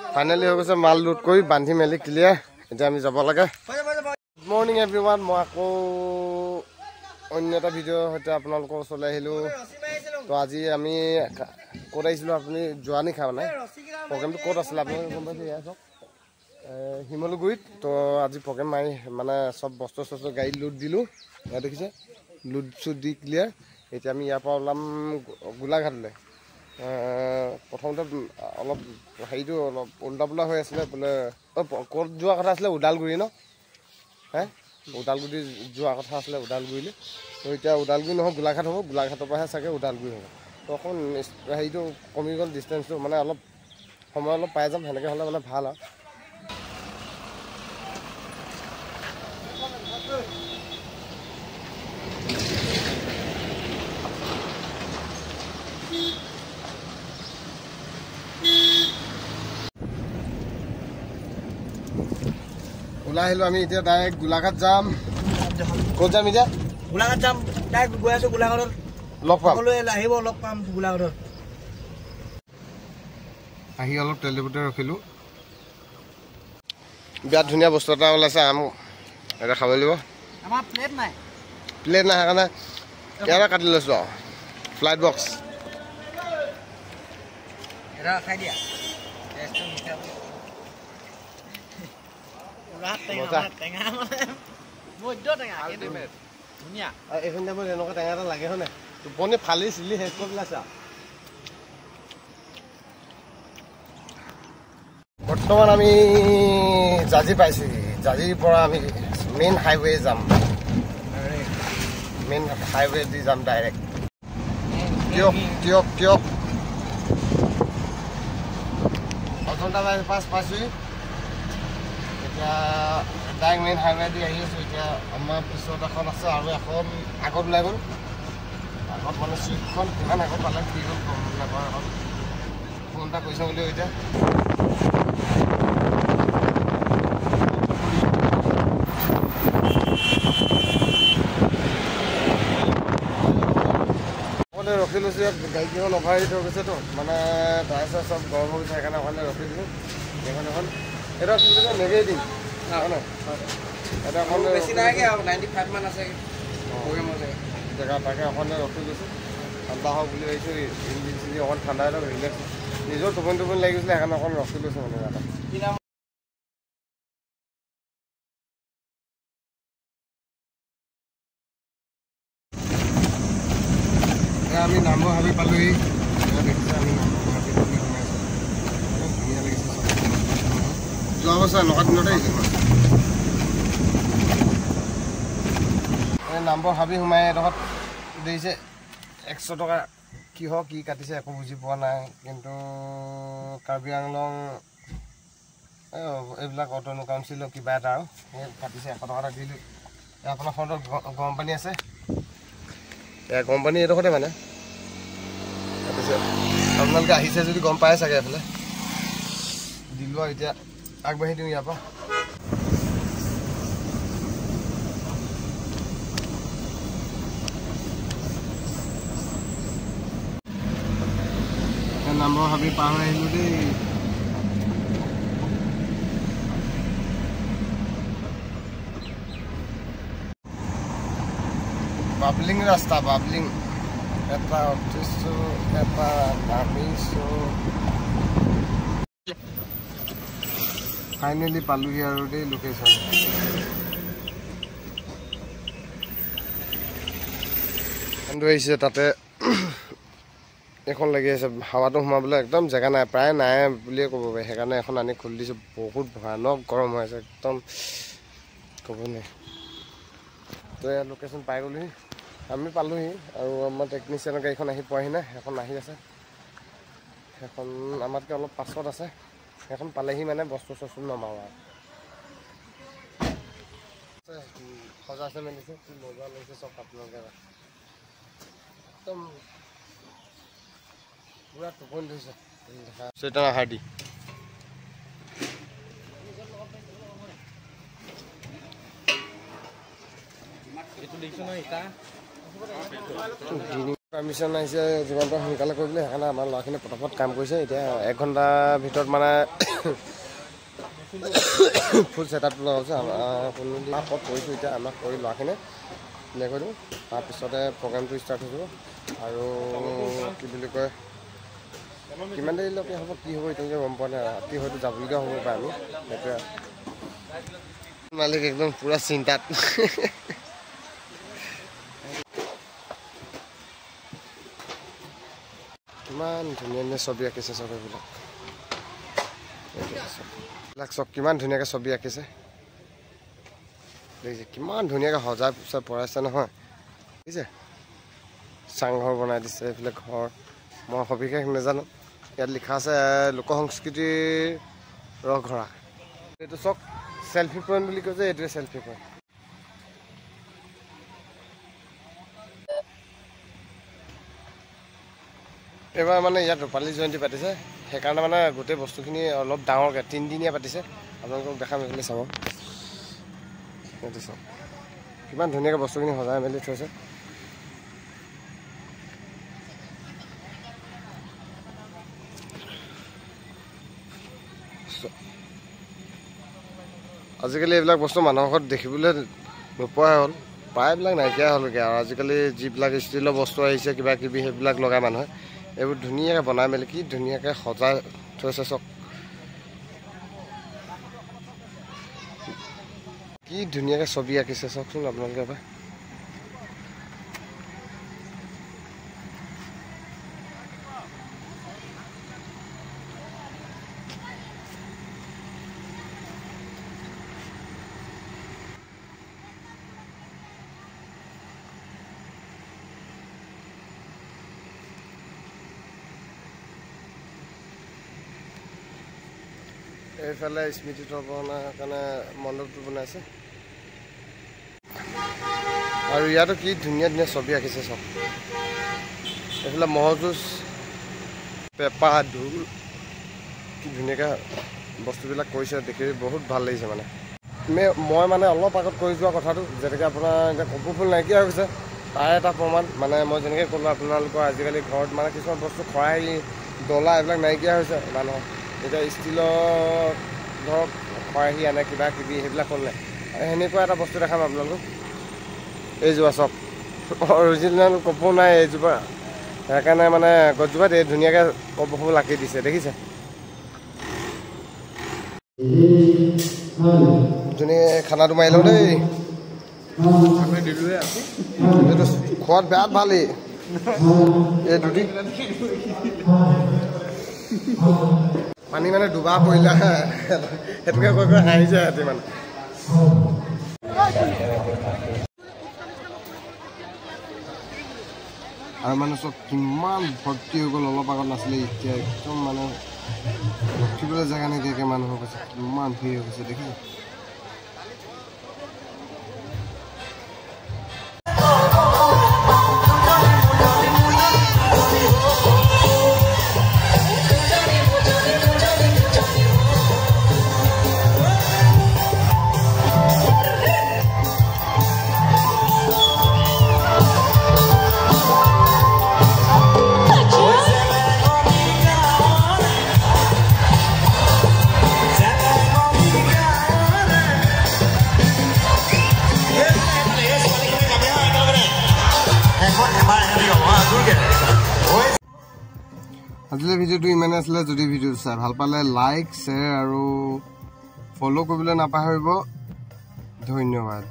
Finally হৈ গৈছে মাল লোড কৰি বান্ধি মেলি ক্লিয়াৰ এতিয়া আমি যাব লাগে গুড মৰ্ণিং এভৰিৱান মই আকৌ অন্য এটা ভিডিঅ'ৰ সৈতে আপোনালোকৰ ওচৰলৈ আহিলোঁ তো আজি আমি ক'ত আহিছিলোঁ আপুনি যোৱানি খা মানে প্ৰগ্ৰেমটো ক'ত আছিলে আপোনালোকে গম পাইছে এয়া চাওক শিমলুগুৰিত তো আজি প্ৰগ্ৰেম মাৰি মানে চব বস্তু চস্তু গাড়ীত লোড দিলোঁ এয়া দেখিছে লোড চুড দি ক্লিয়াৰ এতিয়া আমি ইয়াৰ পৰা ওলাম গোলাঘাটলৈ প্ৰথমতে অলপ হেৰিটো অলপ উল্টা পোল্টা হৈ আছিলে বোলে ক'ত যোৱা কথা আছিলে ওদালগুৰি ন হে ওদালগুৰি যোৱা কথা আছিলে ওদালগুৰিলৈ তো এতিয়া ওদালগুৰি নহয় গোলাঘাট হ'ব গোলাঘাটৰ পৰাহে চাগে ওদালগুৰি হ'ব তো অকণ হেৰিটো কমি গ'ল ডিষ্টেঞ্চটো মানে অলপ সময় অলপ পাই যাম সেনেকৈ হ'লে মানে ভাল আৰু ওলাই আহিলোঁ আমি এতিয়া ডাইৰেক্ট গোলাঘাট যাম ক'ত যাম এতিয়া গোলাঘাট যাম ডাইৰেক্ট গৈ আছোঁ গোলাঘাটত লগ পাম সকলোৱে আহিব লগ পাম গোলাঘাটত আহি অলপ তেলডিপুতে ৰখিলোঁ বিৰাট ধুনীয়া বস্তু এটা ওলাইছে আম এটা খাব লাগিব আমাৰ প্লেট নাই সেইকাৰণে ইয়াতে কাটি লৈছোঁ আৰু ফ্লাইট বক্স এটা খাই দিয়া এইখিনি টাইমত এনেকুৱা টেঙা এটা লাগে হয়নে টোপনি ফালি চিলি শেষ কৰি পেলাইছে বৰ্তমান আমি জাজি পাইছোঁহি জাজিৰ পৰা আমি মেইন হাইৱে যাম মেইন হাইৱে দি যাম ডাইৰেক্ট দিয়ক অজন্তা পাছ পাইছোঁহি এতিয়া ডাইৰেক্ট মেইন হাইৱে দি আহি আছোঁ এতিয়া আমাৰ পিছত এখন আছে আৰু এখন আগত ওলাই গ'ল আগত মানে চুইটখন কিমান আগত পালে কি হ'ল গম নাপাওঁ এখন ফোন এটা কৰিছে বুলি এতিয়া ৰখি লৈছোঁ ইয়াত গাড়ীকেইখন অভাৰ হিট হৈ গৈছেতো মানে টায়াৰ চায়াৰ চব গৰম হৈ গৈছে সেইকাৰণে অকণে ৰখি দিলোঁ এইখন এখন এটা কি বুলি কয় নেগেটিভ হয় এটা এখন বেছি নাইগে আৰু 95 মান আছে জেগা তাকে অকণে ৰখি গৈছোঁ ঠাণ্ডা হওক বুলি ভাবিছোঁ ইঞ্জিন চিঞ্জিন অকণ ঠাণ্ডা হৈ লওক ৰিলেক্স নিজৰ টোপনি লাগি গৈছিলে সেইকাৰণে অকণ ৰখি লৈছোঁ মানে ইয়াত আমি নামবৰ হাবি পালোঁহি দেখিছে আমি নামবৰ হাবি পালি সোমাই আছোঁ ধুনীয়া লাগিছে যোৱা বছৰ এনেকুৱা দিনতে আহিছোঁ নামবৰ হাবি সোমাই এডোখৰত দেখিছে 100 টকা কিহৰ কি কাটিছে একো বুজি পোৱা নাই কিন্তু কাৰ্বি আংলং এইবিলাক অট'নো কাউন্সিলৰ কিবা এটা আৰু সেই কাটিছে 100 টকা এটা দিলোঁ আপোনাৰ ফ্ৰণ্টত গৰম পানী আছে এয়া গৰম পানী এইডোখৰতে মানে তাৰপিছত আপোনালোকে আহিছে যদি গম পায় চাগে এইফালে দিলোঁ আৰু এতিয়া আগবাঢ়ি দিওঁ ইয়াৰ পৰা নামবৰ হাবি পাৰ হৈ আহিলোঁ দেই বাবলিং ৰাস্তা বাবলিং এটা উঠিছোঁ এটা নামিছোঁ ফাইনেলি পালোহি আৰু দেই লোকেশ্যন আহিছে তাতে এখন লাগি আছে হাৱাটো সোমাবলৈ একদম জেগা নাই প্ৰায় নাই বুলিয়ে ক'ব পাৰি সেইকাৰণে এখন আনি খুলি দিছোঁ বহুত ভয়ানক গৰম হৈ আছে একদম ক'ব নাই তো এয়া লোকেশ্যন পাই গ'লোহি আমি পালোঁহি আৰু আমাৰ টেকনিচিয়ানৰ গাড়ীখন আহি পোৱাহি নাই সেইখন আহি আছে সেইখন আমাতকৈ অলপ পাছত আছে সেইখন পালেহি মানে বস্তু চস্তু নমাওঁ আৰু সজাইছে মেলিছে কি মজা লাগিছে চব আপোনালোকে একদম পুৰা টোপনি ধৰিছে চৈতন্য হাৰ্ডি এইটো দেখিছোঁ নহয় ইটা পাৰ্মিশ্যন আহিছে যিমানটো সোনকালে কৰিবলৈ, সেইকাৰণে আমাৰ ল'ৰাখিনি পটাপট কাম কৰিছে। এতিয়া 1 ঘণ্টাৰ ভিতৰত মানে ফুল ছেটআপটো লগাইছে। কোনোদিন ক'ত কৰিছোঁ এতিয়া আমাক কৰি ল'ৰাখিনি ক্লিয়াৰ কৰি দিওঁ, তাৰপিছতে প্ৰগ্ৰেমটো ষ্টাৰ্ট হৈ যাব। আৰু কি বুলি কয়, কিমান দেৰিলৈকে হ'ব কি হ'ব এতিয়ালৈকে গম পোৱা নাই। ৰাতি হয়তো যাবলগীয়া হ'ব পাৰে আমি, সেইটোৱে। মালিক একদম পুৰা চিন্তাত। কিমান ধুনীয়া ধুনীয়া ছবি আঁকিছে চব এইবিলাক। এইবিলাক চব কিমান ধুনীয়াকৈ ছবি আঁকিছে দেখিছে, কিমান ধুনীয়াকৈ সজাই পুচাই পৰাইছে নহয় দেখিছে। চাংঘৰ বনাই দিছে, এইফালে ঘৰ। মই সবিশেষ নাজানো, ইয়াত লিখা আছে লোক সংস্কৃতিৰ ৰসঘৰা। এইটো চক চেল্ফি পইণ্ট বুলি কৈছে, এইটোৱে চেল্ফি পইণ্ট। এইবাৰ মানে ইয়াত ৰূপালী জয়ন্তী পাতিছে, সেইকাৰণে মানে গোটেই বস্তুখিনি অলপ ডাঙৰকৈ 3 দিনীয়া পাতিছে। আপোনালোকক দেখাম, এইফালে চাব। সেইটো চাওক কিমান ধুনীয়াকৈ বস্তুখিনি সজাই মেলি থৈছে। আজিকালি এইবিলাক বস্তু মানুহৰ ঘৰত দেখিবলৈ নোপোৱাই হ'ল, প্ৰায়বিলাক নাইকিয়া হ'লগৈ। আৰু আজিকালি যিবিলাক ষ্টিলৰ বস্তু আহিছে কিবা কিবি, সেইবিলাক লগাই মানুহে এইবোৰ ধুনীয়াকৈ বনাই মেলি কি ধুনীয়াকৈ সজাই থৈছে। চক কি ধুনীয়াকৈ ছবি আঁকিছে চাওকচোন আপোনালোকে এবাৰ। এইফালে স্মৃতি তৰ্পণৰ কাৰণে মণ্ডপটো বনাইছে। আৰু ইয়াতো কি ধুনীয়া ধুনীয়া ছবি আঁকিছে চব। এইফালে মহযুঁজ, পেঁপা, ঢোল, কি ধুনীয়াকৈ বস্তুবিলাক কৰিছে, দেখি বহুত ভাল লাগিছে। মানে মই মানে অলপ আগত কৈ যোৱা কথাটো যেনেকৈ আপোনাৰ এতিয়া কপৌ ফুল নাইকিয়া হৈ গৈছে, তাৰ এটা প্ৰমাণ। মানে মই যেনেকৈ ক'লোঁ আপোনালোকৰ আজিকালি ঘৰত মানে কিছুমান বস্তু খৰাহি, ডলা এইবিলাক নাইকিয়া হৈছে মানুহৰ। এতিয়া ষ্টিলৰ ধৰক খৰাহি আনে কিবা কিবি, সেইবিলাক হ'ল নাই। সেনেকুৱা এটা বস্তু দেখাম আপোনালোকক। এইজোপা চব অৰিজিনেল কপৌ নাই এইজোপা, সেইকাৰণে মানে গছজোপাত এই ধুনীয়াকৈ কপৌ ফুল আঁকি দিছে দেখিছে। ধুনীয়া খানাটো মাৰি লওঁ দেই। এইটো খোৱাত বেয়া ভালেই। এই দুটি পানী মানে দুবাৰ পৰিলা, সেইটোকে কৈ কৈ হাঁহিছে সিহঁতি মানে। আৰু মানে চব কিমান ভৰ্তি হৈ গ'ল। অলপ আগত নাছিলে, এতিয়া একদম মানে ৰখিবলৈ জেগা নাইকিয়াকৈ মানুহ হৈ গৈছে, কিমান ভিৰ হৈ গৈছে দেখিছে। আজিলৈ ভিডিঅ'টো ইমানে আছিলে। যদি ভিডিঅ'টো চাই ভাল পালে লাইক, শ্বেয়াৰ আৰু ফ'ল' কৰিবলৈ নাপাহৰিব। ধন্যবাদ।